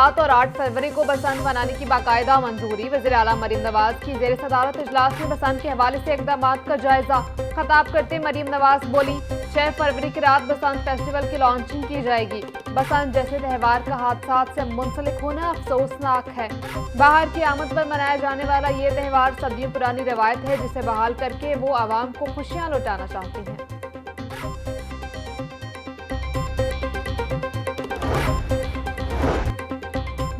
7 और 8 फरवरी को बसंत मनाने की बाकायदा मंजूरी। वज़ीर आला मरीम नवाज की ज़ेर सदारत इजलास में बसंत के हवाले से इक़दाम का जायजा। खताब करते मरीम नवाज बोली, 6 फरवरी की रात बसंत फेस्टिवल की लॉन्चिंग की जाएगी। बसंत जैसे त्यौहार का हादसात से मुंसलिक होना अफसोसनाक है। बाहर की आमद पर मनाया जाने वाला ये त्यौहार सदियों पुरानी रवायत है, जिसे बहाल करके वो आवाम को खुशियां लौटाना चाहती हैं।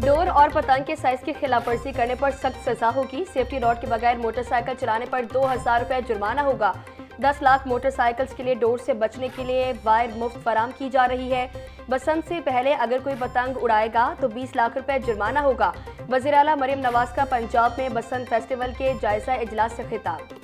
डोर और पतंग के साइज की खिलाफवर्जी करने पर सख्त सजा होगी। सेफ्टी रॉड के बगैर मोटरसाइकिल चलाने पर 2000 रुपए जुर्माना होगा। 10 लाख मोटरसाइकिल्स के लिए डोर से बचने के लिए वायर मुफ्त फराम की जा रही है। बसंत से पहले अगर कोई पतंग उड़ाएगा तो 20 लाख रुपए जुर्माना होगा। वज़ीर आला मरीम नवाज का पंजाब में बसंत फेस्टिवल के जायजा इजलास से खिताब।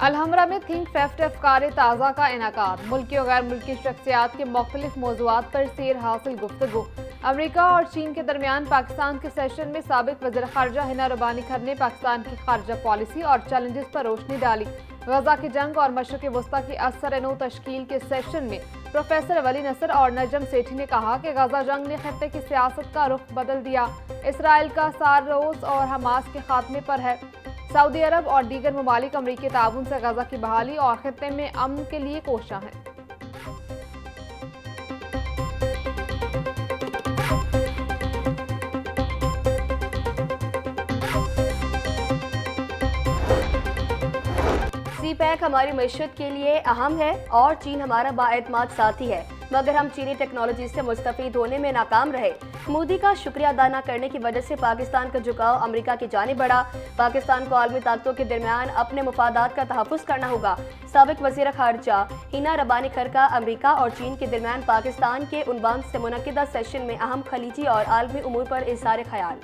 अलहमरा में थिंक फेस्ट अफकार ताज़ा का इनाकाद। मुल्की और गैर मुल्की शख्सियात के मुख्तलिफ मौज़ूआत पर सैर हासिल गुफ्तगू। अमरीका और चीन के दरमियान पाकिस्तान के सेशन में साबिक वज़ीर ख़ारजा हिना रबानी खर ने पाकिस्तान की खारजा पॉलिसी और चैलेंजेस पर रोशनी डाली। गजा की जंग और मशरक़ वस्ता की असर-ए-नौ तश्कील के सेशन में प्रोफेसर वली नसर और नजम सेठी ने कहा कि गजा जंग ने खत्ते की सियासत का रुख बदल दिया। इसराइल का सारोस और हमास के खात्मे पर है। सऊदी अरब और दीगर ममालिक अमरीकी ताउन से गजा की बहाली और खत्ते में अमन के लिए कोशा हैं। सी पैक हमारी मईशत के लिए अहम है और चीन हमारा बाएतमाद साथी है, मगर हम चीनी टेक्नोलॉजी से मुस्तफीद होने में नाकाम रहे। मोदी का शुक्रिया अदा न करने की वजह से पाकिस्तान का झुकाव अमेरिका की जानिब बढ़ा। पाकिस्तान को आलमी ताकतों के दरमियान अपने मुफादात का तहफ़्फ़ुज़ करना होगा। साबिक वज़ीर ख़ारजा हिना रबानी खर का अमेरिका और चीन के दरमियान पाकिस्तान के उन्वान से मुनक़िदा सेशन में अहम खलीजी और आलमी उमूर पर इज़हार ख़याल।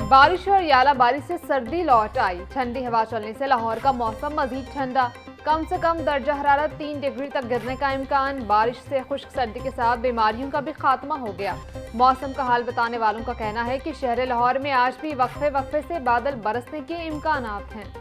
बारिश और यालाबारी से सर्दी लौट आई। ठंडी हवा चलने से लाहौर का मौसम मजीद ठंडा। कम से कम दर्जा हरारत 3 डिग्री तक गिरने का इम्कान। बारिश से खुश्क सर्दी के साथ बीमारियों का भी खात्मा हो गया। मौसम का हाल बताने वालों का कहना है कि शहर लाहौर में आज भी वक्फे वक्फे से बादल बरसने के इम्कानात हैं।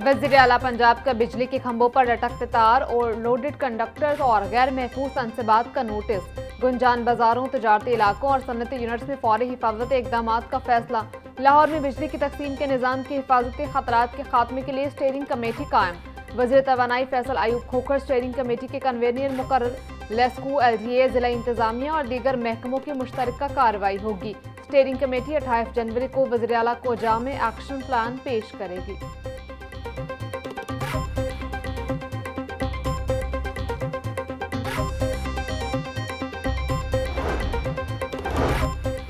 वज़ीर आला पंजाब का बिजली के खंभों पर लटकते तार और लोडेड कंडक्टर्स और गैर महफूज अनसबात का नोटिस। गुंजान बाजारों, तजारती इलाकों और सनती यूनिट्स में फौरी हिफाजती इकदाम का फैसला। लाहौर में बिजली की तकसीम के निज़ाम की हिफाजती खतरात के खात्मे के लिए स्टेयरिंग कमेटी कायम। वज़ीर तवानाई फैसल आयूब खोखर स्टेयरिंग कमेटी के कन्वेनियर मुकर्रर। लेस्कू, LGA, जिला इंतजामिया और दीगर महकमों की मुश्तरका कार्रवाई होगी। स्टेयरिंग कमेटी 28 जनवरी को वज़ीर आला को जामे एक्शन प्लान पेश करेगी।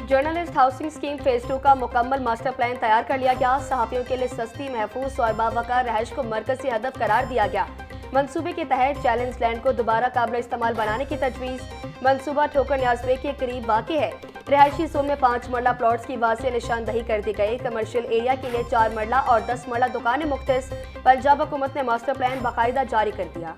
जर्नलिस्ट हाउसिंग स्कीम फेज 2 का मुकम्मल मास्टर प्लान तैयार कर लिया गया। सहाफ़ियों के लिए सस्ती, महफूज और बावकार रहायश को मरकज़ी हदफ करार दिया गया। मंसूबे के तहत चैलेंज लैंड को दोबारा काबिल इस्तेमाल बनाने की तजवीज़। मंसूबा ठोकर न्याज़वे के करीब वाक़ है। रिहायशी जोन में 5 मरला प्लॉट्स की वाज़ेह निशानदही कर दी गई। कमर्शियल एरिया के लिए 4 मरला और 10 मरला दुकानें मुख्तस। पंजाब हुकूमत ने मास्टर प्लान बाकायदा जारी कर दिया।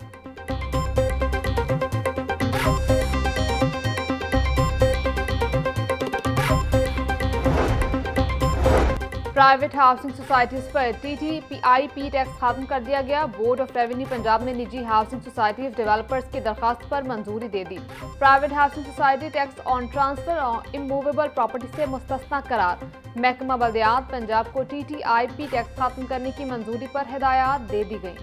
प्राइवेट हाउसिंग सोसाइटीज पर TTIP टैक्स खत्म कर दिया गया। बोर्ड ऑफ रेवेन्यू पंजाब ने निजी हाउसिंग सोसाइटीज डेवलपर्स की दरखास्त पर मंजूरी दे दी। Private housing society tax on transfer और इमूवेबल प्रॉपर्टी से मुस्तस्ना करार। महकमा बल्दियात पंजाब को TTIP टैक्स खत्म करने की मंजूरी पर हिदायत दे दी गई।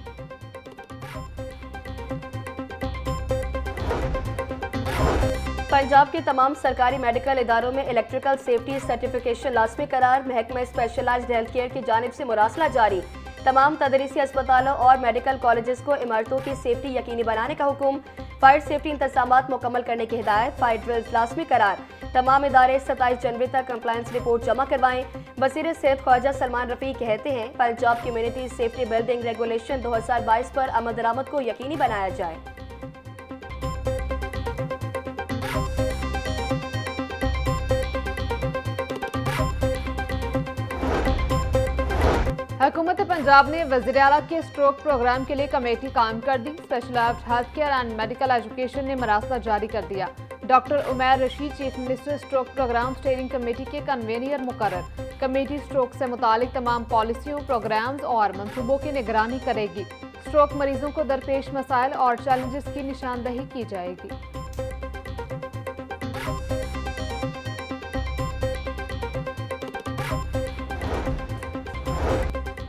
पंजाब के तमाम सरकारी मेडिकल इदारों में इलेक्ट्रिकल सेफ्टी सर्टिफिकेशन लाजमी करार। महकमा स्पेशलाइज्ड हेल्थ केयर की जानिब से मुरासला जारी। तमाम तदरीसी अस्पतालों और मेडिकल कॉलेजेस को इमारतों की सेफ्टी यकीनी बनाने का हुक्म। फायर सेफ्टी इंतजामात मुकम्मल करने की हिदायत। फायर ड्रिल्स लाजमी करार। तमाम इदारे 27 जनवरी तक कंप्लायंस रिपोर्ट जमा करवाएं। वज़ीर सेहत ख्वाजा सलमान रफ़ी कहते हैं, Punjab community safety building regulation 2022 पर अमल दरामद को यकीनी बनाया जाए। हुकूमत पंजाब ने वज़ीर आला के स्ट्रोक प्रोग्राम के लिए कमेटी कायम कर दी। Specialised health care and medical education ने मरासला जारी कर दिया। Doctor Umair Rashid chief minister stroke programme steering committee के कन्वेनियर मुकर्रर। कमेटी स्ट्रोक से मुतालिक तमाम पॉलिसियों, प्रोग्राम्स और मंसूबों की निगरानी करेगी। स्ट्रोक मरीजों को दरपेश मसाइल और चैलेंजेस की निशानदही की जाएगी।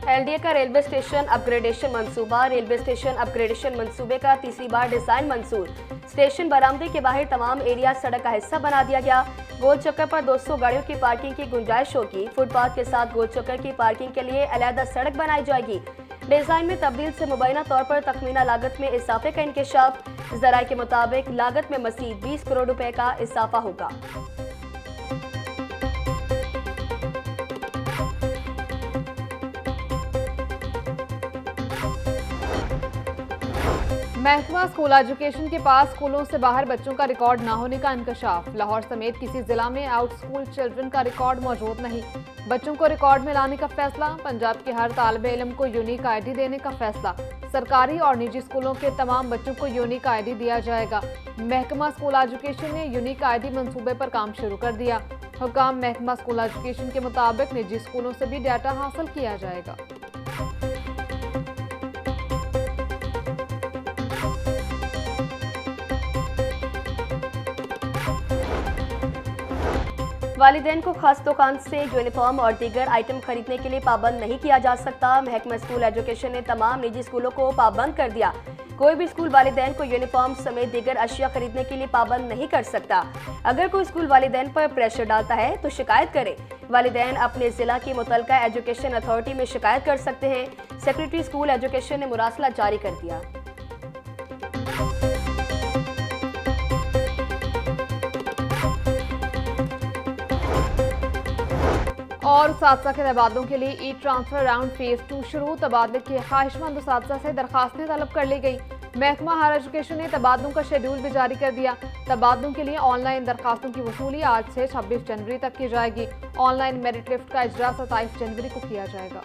एलडीए का रेलवे स्टेशन अपग्रेडेशन मंसूबा। रेलवे स्टेशन अपग्रेडेशन मंसूबे का तीसरी बार डिजाइन मंजूर। स्टेशन बरामदे के बाहर तमाम एरिया सड़क का हिस्सा बना दिया गया। गोल चक्कर पर 200 गाड़ियों की पार्किंग की गुंजाइश होगी। फुटपाथ के साथ गोल चक्कर की पार्किंग के लिए अलहदा सड़क बनाई जाएगी। डिजाइन में तब्दील से मुबैना तौर पर तखमीना लागत में इजाफे का इंकशाफ। ज़राए के मुताबिक लागत में मज़ीद 20 करोड़ रुपए का इजाफा होगा। महकमा स्कूल एजुकेशन के पास स्कूलों से बाहर बच्चों का रिकॉर्ड न होने का इंकशाफ। लाहौर समेत किसी जिला में आउट स्कूल चिल्ड्रन का रिकॉर्ड मौजूद नहीं। बच्चों को रिकॉर्ड में लाने का फैसला। पंजाब के हर तालिबे इल्म को यूनिक आईडी देने का फैसला। सरकारी और निजी स्कूलों के तमाम बच्चों को यूनिक आईडी दिया जाएगा। महकमा स्कूल एजुकेशन ने यूनिक आईडी मंसूबे पर काम शुरू कर दिया। हुकाम महकमा स्कूल एजुकेशन के मुताबिक निजी स्कूलों से भी डाटा हासिल किया जाएगा। वालिदैन को खास दुकान से यूनिफॉर्म और दीगर आइटम खरीदने के लिए पाबंद नहीं किया जा सकता। महकमा स्कूल एजुकेशन ने तमाम निजी स्कूलों को पाबंद कर दिया। कोई भी स्कूल वालिदैन को यूनिफॉर्म समेत दीगर अशिया खरीदने के लिए पाबंद नहीं कर सकता। अगर कोई स्कूल वालिदैन पर प्रेशर डालता है तो शिकायत करे। वालिदैन अपने जिला की मुतलका एजुकेशन अथॉरिटी में शिकायत कर सकते हैं। सेक्रेटरी स्कूल एजुकेशन ने मुरासला जारी कर दिया। और उस्ताद के तबादलों के लिए ई ट्रांसफर राउंड फेज 2 शुरू। तबादले के ख्वाहिशमंद उस्ताद से दरखास्तें तलब कर ली गई। महकमा हायर एजुकेशन ने तबादलों का शेड्यूल भी जारी कर दिया। तबादलों के लिए ऑनलाइन दरखास्तों की वसूली आज से 26 जनवरी तक की जाएगी। ऑनलाइन मेरिट लिफ्ट का इजरा 27 जनवरी को किया जाएगा।